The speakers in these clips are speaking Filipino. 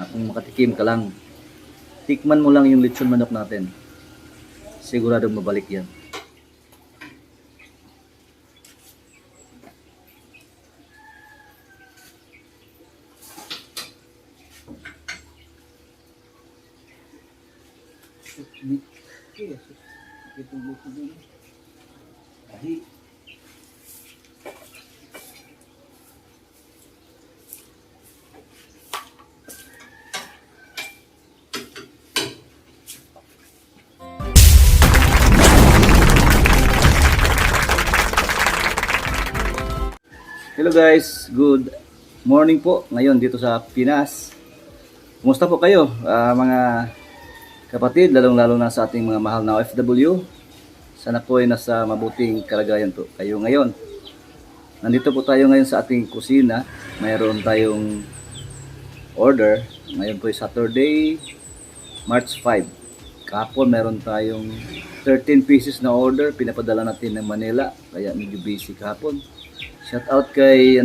Kung makatikim ka lang, tikman mo lang yung lechon manok natin. Siguradong mabalik yan. Hello guys, good morning po ngayon dito sa Pinas. Kumusta po kayo mga kapatid, lalong-lalo na sa ating mga mahal na OFW. Sana po ay nasa mabuting kalagayan po kayo ngayon. Nandito po tayo ngayon sa ating kusina. Mayroon tayong order. Ngayon po ay Saturday, March 5. Kahapon meron tayong 13 pieces na order. Pinapadala natin ng Manila. Kaya medyo busy kahapon. Shout out kay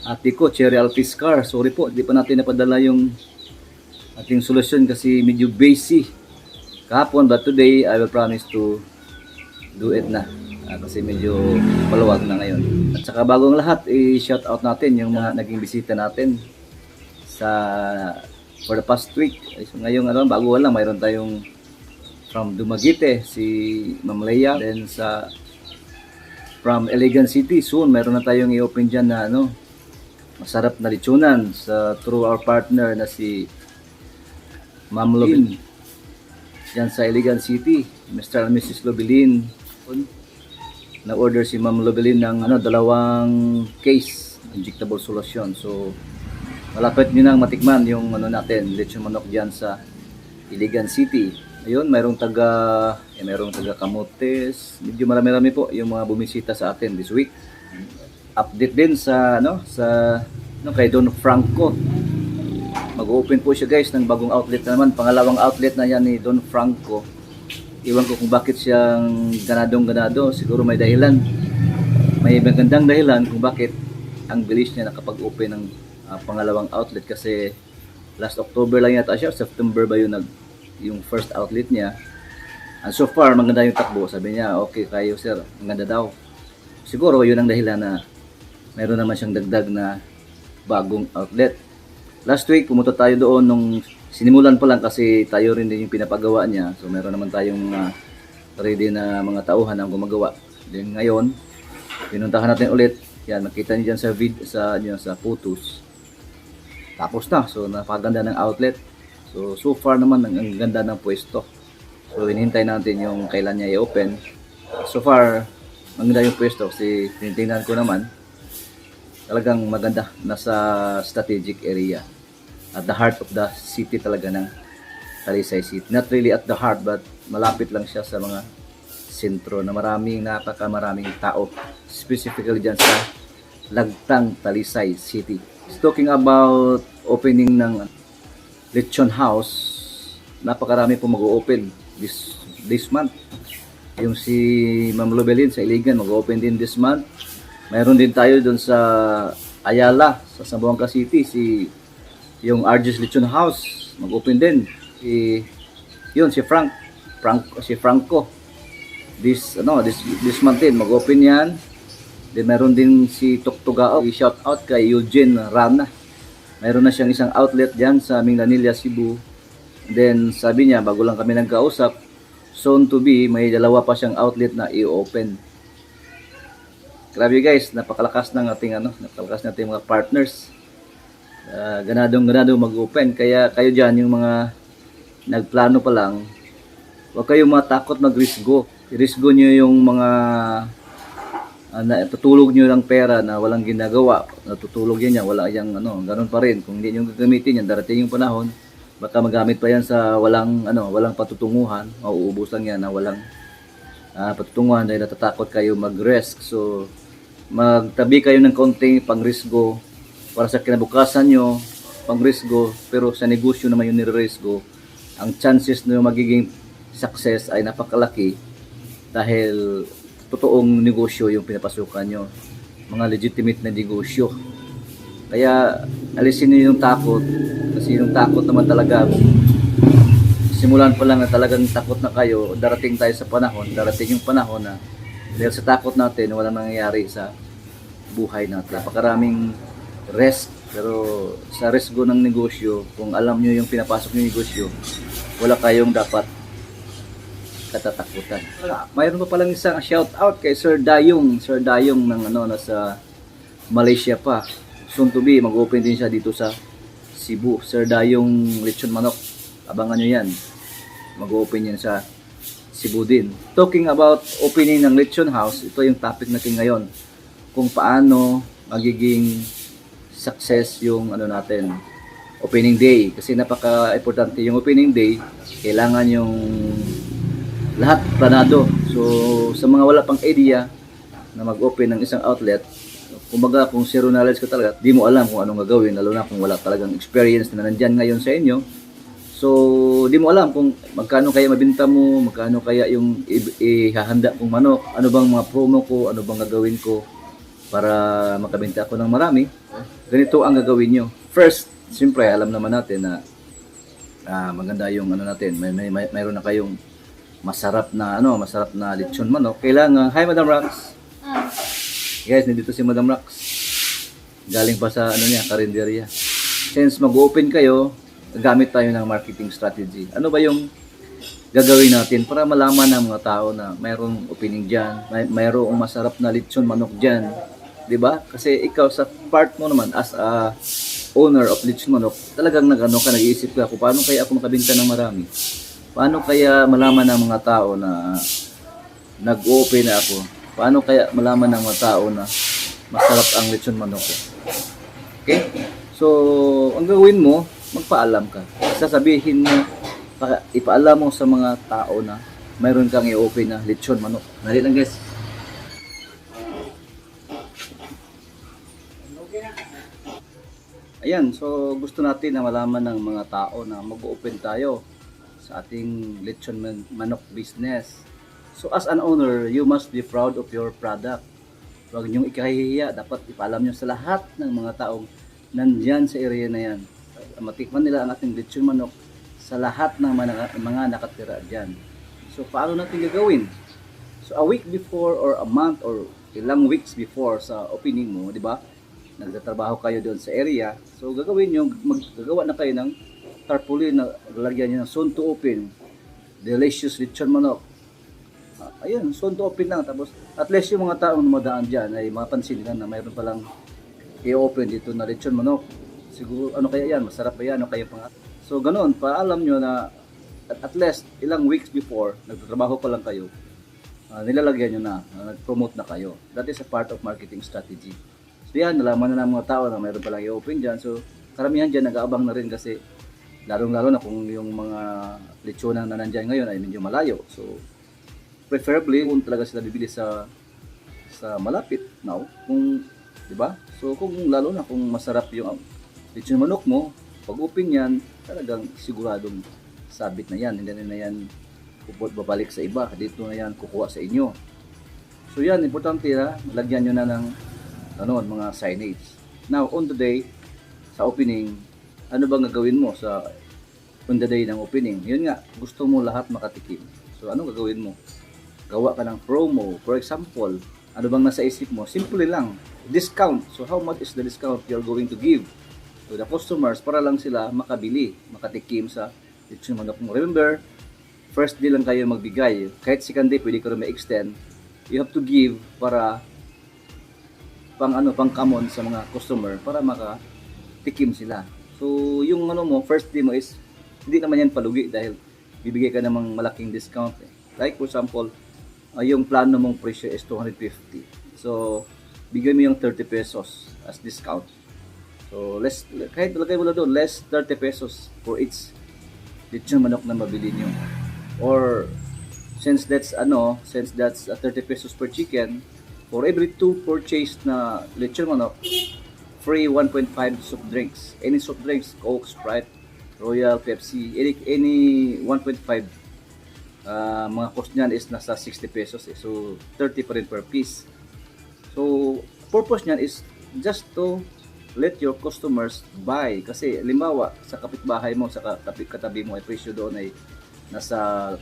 ate ko, Cherry Alpiscar. Sorry po, di pa natin napadala yung ating solusyon kasi medyo busy kahapon, but today I will promise to do it na kasi medyo maluwag na ngayon. At saka bagong lahat, i-shout out natin yung mga naging bisita natin for the past week. So ngayong bago lang, mayroon tayong from Dumaguete, si Ma'am Leia, then from Iligan City, soon meron na tayong i-open dyan na masarap na lechonan through our partner na si Ma'am Lobilin dyan sa Iligan City. Mr. and Mrs. Lobilin, na-order si Ma'am Lobilin ng 2 case injectable solution. So malapit nyo nang matikman yung natin, lechon manok dyan sa Iligan City. Ayun, mayroong taga Camotes. Medyo marami-rami po yung mga bumisita sa atin this week. Update din kay Don Franco. Mag-open po siya guys ng bagong outlet na naman. Pangalawang outlet na yan ni Don Franco. Iwan ko kung bakit siyang ganadong-ganado. Siguro may dahilan. May magandang dahilan kung bakit ang bilis niya nakapag-open ng pangalawang outlet. Kasi last October lang yata siya. September ba yung first outlet niya. And so far, maganda yung takbo. Sabi niya, okay kayo sir, maganda daw. Siguro yun ang dahilan na mayroon naman siyang dagdag na bagong outlet. Last week, pumunta tayo doon nung sinimulan pa lang kasi tayo rin din yung pinapagawa niya. So meron naman tayong ready na mga tauhan ang gumagawa. Then ngayon, pinuntahan natin ulit. Yan, makita niyo dyan sa photos. Tapos na. So napaganda ng outlet. So far naman ang ganda ng pwesto. So hinihintay natin yung kailan niya i-open. So far, maganda yung pwesto kasi tinitingnan ko naman. Talagang maganda, nasa strategic area. At the heart of the city talaga ng Talisay City. Not really at the heart, but malapit lang siya sa mga sentro na napakamaraming tao. Specifically dyan sa Lagtang, Talisay City. Talking about opening ng Lechon House, napakarami po mag-open this month. Yung si Ma'am Lobilin sa Iligan mag-open din this month. Mayroon din tayo doon sa Ayala, sa Zamboanga City, yung RG's Lechon House mag-open din. Si Franco. This month din mag-open yan. Then meron din si Tuktugao. I-shout out kay Eugene Rana. Mayroon na siyang isang outlet dyan sa Mindanilla, Cebu. Then sabi niya, bago lang kami nagkausap, soon to be, may 2 pa siyang outlet na i-open. Grabe guys, napakalakas ng ating mga partners. Ganadong mag-open. Kaya kayo dyan, yung mga nagplano pa lang, huwag kayong matakot mag-risgo. I-risgo nyo yung mga tutulog nyo lang pera na walang ginagawa, natutulog yan, wala yang ganun pa rin. Kung hindi nyo gagamitin yan, darating yung panahon, baka magamit pa yan sa walang patutunguhan, mauubos lang yan na walang patutunguhan dahil natatakot kayo mag-risk. So magtabi kayo ng konting pang-risgo para sa kinabukasan nyo, pang-risgo, pero sa negosyo naman yung nire-risgo, ang chances na magiging success ay napakalaki dahil totoong negosyo yung pinapasukan nyo, mga legitimate na negosyo. Kaya alisin niyo yung takot Kasi yung takot naman talaga, simulan pa lang na talagang takot na kayo, darating tayo sa panahon, darating yung panahon na dahil sa takot natin, walang nangyayari sa buhay natin. Napakaraming risk, pero sa risk go ng negosyo, kung alam nyo yung pinapasok ng negosyo, wala kayong dapat katatakutan. Mayroon pa palang isang shout out kay Sir Dayong. Sir Dayong ng nasa Malaysia pa. Soon to be, mag-open din siya dito sa Cebu. Sir Dayong Lechon Manok. Abangan nyo yan. Mag-open yan sa Cebu din. Talking about opening ng Lechon House, ito yung topic natin ngayon. Kung paano magiging success yung natin, opening day. Kasi napaka-importante yung opening day. Kailangan yung lahat planado. So, sa mga wala pang idea na mag-open ng isang outlet, kumbaga kung zero knowledge ka talaga, di mo alam kung anong gagawin, lalo na kung wala talagang experience na nandyan ngayon sa inyo. So, di mo alam kung magkano kaya mabinta mo, magkano kaya yung ihahanda kong manok, ano bang mga promo ko, ano bang gagawin ko para makabenta ako ng marami. Ganito ang gagawin nyo. First, siyempre, alam naman natin na maganda yung natin, mayroon na kayong masarap na lechon manok. Kailangan, hi Madam Rax. Guys, nandito si Madam Rax. Galing pa sa karinderya. Since mag-open kayo, gamit tayo ng marketing strategy. Ano ba yung gagawin natin para malaman ng mga tao na mayroong opening diyan, mayroong masarap na lechon manok diyan, 'di ba? Kasi ikaw sa part mo naman as a owner of lechon manok, talagang nag-iisip ka kung paano kaya ako makabenta ng marami. Paano kaya malaman ng mga tao na nag-open na ako? Paano kaya malaman ng mga tao na masarap ang lechon manok ko? Okay? So, ang gawin mo, magpaalam ka. Sasabihin mo, ipaalam mo sa mga tao na mayroon kang i-open na lechon manok. Dali lang guys. Ayan, so gusto natin na malaman ng mga tao na mag-open tayo sa ating lechon manok business. So as an owner, you must be proud of your product. Huwag niyong ikahihiya. Dapat ipaalam niyo sa lahat ng mga taong nandyan sa area na yan. Matikman nila ang ating lechon manok sa lahat ng mga nakatira dyan. So paano natin gagawin? So a week before or a month or ilang weeks before sa opening mo, di ba? Nagtatrabaho kayo doon sa area. So gagawin nyo, maggagawa na kayo ng tarpaulin na lalagyan nyo ng soon to open. Delicious lechon manok. Ayun, soon to open lang. Tapos at least yung mga taong dumadaan dyan ay mapansin nila na mayroon palang i-open dito na lechon manok. Siguro ano kaya yan? Masarap ba yan? Ano kaya pang... So ganoon, paalam nyo na at least ilang weeks before, nagtatrabaho pa lang kayo, nilalagyan nyo na, nag-promote na kayo. That is a part of marketing strategy. So yan, nalaman na ng mga tao na mayroon palang i-open dyan. So karamihan dyan nag-aabang na rin kasi lalong-lalo na kung yung mga lechonan na nandyan ngayon ay medyo malayo. So preferably kung talaga sila bibili sa malapit now, kung 'di ba? So kung lalo na kung masarap yung lechon manok mo, pag open yan, talagang siguradong sabit na yan. Hindi na yan babalik sa iba. Dito na yan kukuha sa inyo. So yan, importante na lagyan nyo na ng mga signage. Now, on the day, sa opening, ano bang gagawin mo on the day ng opening? Yun nga, gusto mo lahat makatikim. So ano gagawin mo? Gawa ka ng promo. For example, ano bang nasa isip mo? Simple lang. Discount. So how much is the discount you're going to give to the customers para lang sila makabili, makatikim sa lechon manok mo? Remember, first day lang kayo magbigay. Kahit second day, pwede ko rin ma-extend. You have to give para pang common sa mga customer para makatikim sila. So, yung first day mo is, hindi naman yan palugi dahil bibigay ka namang malaking discount. Like for example, yung plano mong presyo is 250. So, bigay mo yung 30 pesos as discount. So, kahit lagay mo na doon, less 30 pesos for each lechon manok na mabili nyo. Or, since that's 30 pesos per chicken, for every 2 purchased na lechon manok, free 1.5 soft drinks. Any soft drinks, Coke, Sprite, Royal, Pepsi, any 1.5, mga cost niyan is nasa 60 pesos. So, 30 pa rin per piece. So, purpose niyan is just to let your customers buy. Kasi limbawa, sa kapitbahay mo, sa katabi mo, ay presyo doon ay nasa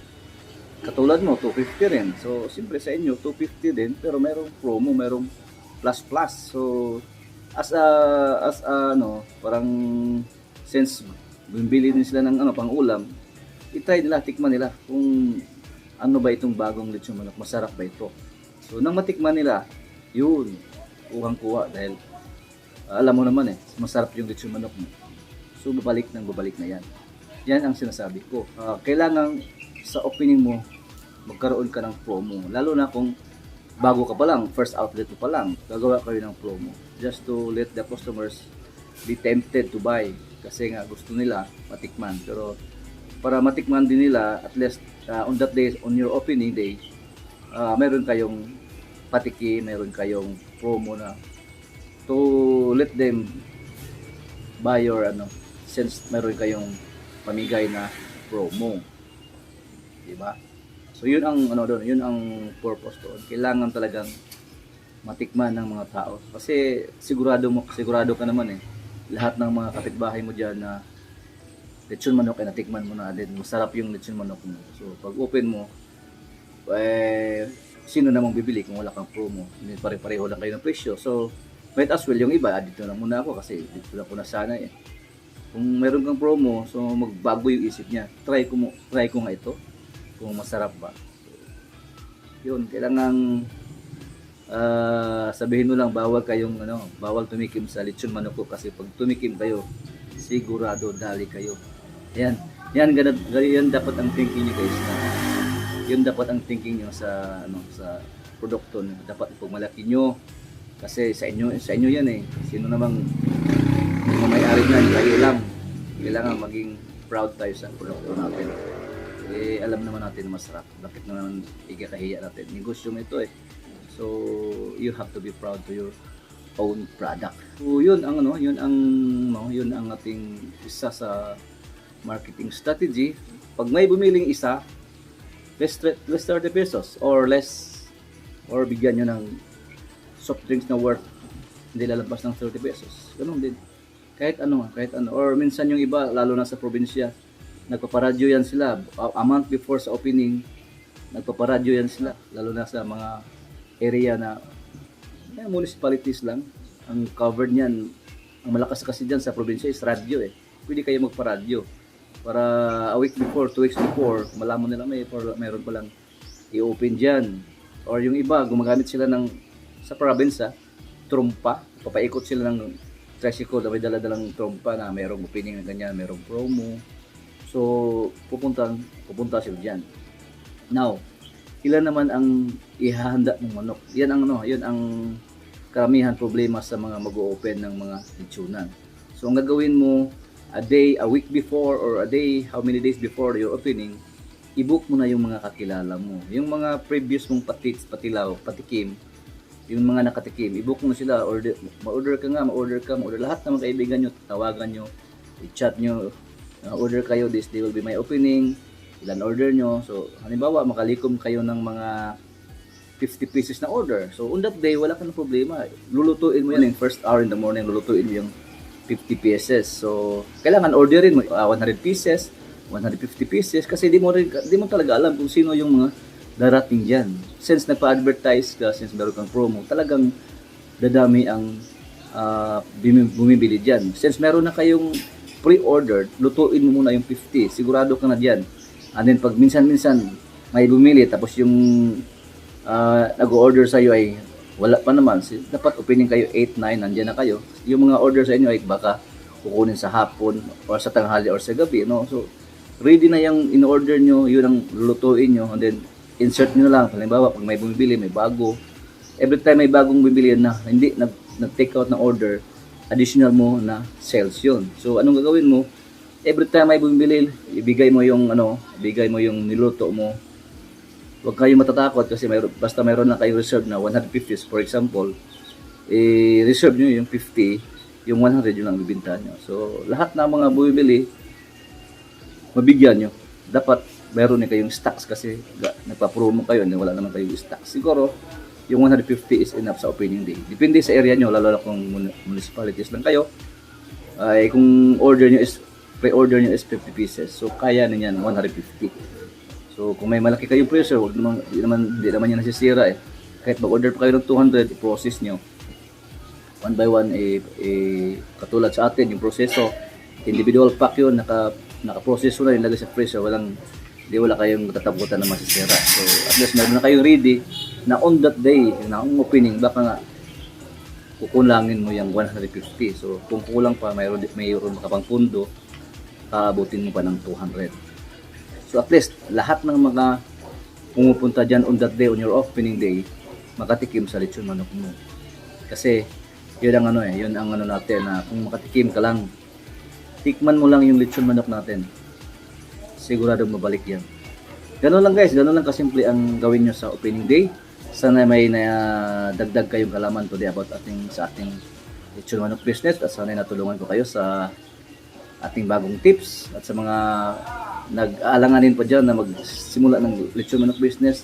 katulad mo, 250 rin. So, siyempre sa inyo, 250 din, pero merong promo, merong plus plus. So, as a parang since bumili din sila ng pang-ulam, itry nila, tikman nila kung ano ba itong bagong lechon manok, masarap ba ito. So, nang matikman nila, yun, kuhang-kuha dahil alam mo naman masarap yung lechon manok mo. So, babalik na yan. Yan ang sinasabi ko. Kailangan sa opening mo, magkaroon ka ng promo. Lalo na kung bago ka pa lang, first outlet mo pa lang, gagawa kayo ng promo. Just to let the customers be tempted to buy. Kasi nga gusto nila matikman. Pero para matikman din nila, at least on that day, on your opening day, meron kayong patiki, meron kayong promo na to let them buy your since meron kayong pamigay na promo. Diba? So yun ang doon, yun ang purpose doon. Kailangan talagang matikman ng mga tao. Kasi sigurado ka naman lahat ng mga kapitbahay mo diyan na lechon manok ay natikman mo na din. Masarap yung lechon manok mo. So pag open mo, sino namang bibili kung wala kang promo? Hindi pare-pareho lang kayo ng presyo. So might as well yung iba, dito lang muna ako kasi dito lang ko nasanay Kung meron kang promo, so magbago yung isip niya. Try ko nga ito kung masarap ba. Yun, kailangan sabihin mo lang bawal tumikim sa lechon manok ko kasi pag tumikim kayo, sigurado dali kayo. Yan dapat ang thinking niyo guys. Yun dapat ang thinking niyo sa produkto niyo. Dapat pag malaki niyo kasi sa inyo yan Sino namang may-ari niyan, kayo lang. Kailangan maging proud tayo sa produkto natin. Alam naman natin na masarap. Bakit naman ikakahiya natin? Negosyo mo ito So, you have to be proud to your own product. So, yun ang ating isa sa marketing strategy. Pag may bumiling isa, less 30 pesos or less, or bigyan nyo ng soft drinks na worth hindi lalabas ng 30 pesos. Ganun din. Kahit ano. Or minsan yung iba, lalo na sa probinsya, nagpaparadyo yan sila. A month before sa opening, nagpaparadyo yan sila. Lalo na sa mga area na municipalities lang. Ang covered niyan, ang malakas kasi dyan sa probinsya is radyo Pwede kayo magparadyo. Para a week before, 2 weeks before, malaman nila mayroon pa lang i-open dyan. Or yung iba, gumagamit sila sa probinsya, trompa. Papaikot sila ng tricycle na may dala-dalang trompa na mayroong opening na ganyan, mayroong promo. So, pupunta sila dyan. Now, ilan naman ang ihahanda ng manok? Yan ang karamihan problema sa mga mag-o-open ng mga lechonan. So, ang gagawin mo, a week before, or a day, how many days before your opening, i-book mo na yung mga kakilala mo. Yung mga previous mong patikim, yung mga nakatikim, i-book mo sila, ma-order ka, lahat ng mga kaibigan nyo, tawagan nyo, i-chat nyo, order kayo, this day will be my opening, ilan order nyo. So, halimbawa, makalikom kayo ng mga 50 pieces na order. So, on that day, wala ka ng problema. Lulutuin mo yan, first hour in the morning, lulutuin mo yung 50 pieces. So, kailangan orderin mo 100 pieces, 150 pieces, kasi di mo talaga alam kung sino yung mga darating dyan. Since nagpa-advertise ka, since meron kang promo, talagang dadami ang bumibili dyan. Since meron na kayong pre-ordered, lutuin mo muna yung 50. Sigurado ka na dyan. And then pag minsan-minsan may bumili, tapos yung nag-order sa'yo ay wala pa naman, dapat opening kayo 8, 9, nandiyan na kayo. Yung mga order sa inyo ay baka kukunin sa hapon or sa tanghali or sa gabi. So, ready na yung in-order nyo, yun ang lulutuin nyo, and then insert nyo lang. Halimbawa, pag may bumibili, may bago. Every time may bagong bibili na hindi nag-take out na order, additional mo na sales yun. So, anong gagawin mo? Every time may bumibili, ibigay mo yung niluto mo. Huwag kayo matatakot kasi basta mayroon na kayong reserve na 150, for example, reserve nyo yung 50, yung 100 yun lang bibintahan nyo. So, lahat na mga bumibili, mabigyan nyo. Dapat meron na kayong stocks kasi nagpa-promo kayo, wala naman kayong stocks. Siguro, yung 150 is enough sa opening day. Depende sa area nyo, lalo na kung municipalities lang kayo. Ay kung order nyo is, pre-order nyo is 50 pieces. So, kaya na yan, 150. So, kung may malaki kayong freezer, di naman yan nasisira eh. Kahit mag-order pa kayo ng 200, i-process nyo. One by one, katulad sa atin, yung proseso, individual pack yun, naka-proseso na yung lagay sa freezer, wala kayong tatabutan na masisira. So, at least meron na kayong ready na on that day, na ang opening, baka nga, kukulangin mo yung 150. So, kung kulang pa, mayroon ka pang pundo, kaabutin mo pa ng 200. So, at least, lahat ng mga pumupunta dyan on that day, on your opening day, makatikim sa lechon manok mo. Kasi, yun ang yun ang natin, na kung makatikim ka lang, tikman mo lang yung lechon manok natin. Siguradong mabalik yan. Ganun lang guys, ganun lang kasimple ang gawin nyo sa opening day. Sana may dagdag kayong kalaman today about sa ating lechon manok business, at sana natulungan ko kayo sa ating bagong tips, at sa mga nag-aalanganin pa dyan na magsimula ng lechon manok business,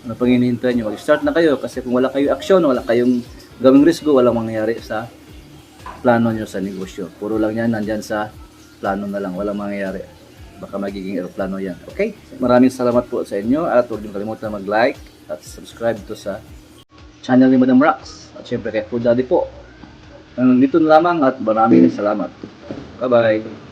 ano pang hinihintay nyo, mag-start na kayo, kasi kung wala kayong aksyon, wala kayong gawing risgo, walang mangyayari sa plano nyo sa negosyo. Puro lang yan, nandyan sa plano na lang, walang mangyayari. Baka magiging aeroplano yan. Okay? Maraming salamat po sa inyo, at huwag niyo kalimutan mag-like at subscribe to sa channel ni Madam Rax. At syempre kay Food Daddy po. Dito na lamang, at maraming salamat. Bye-bye.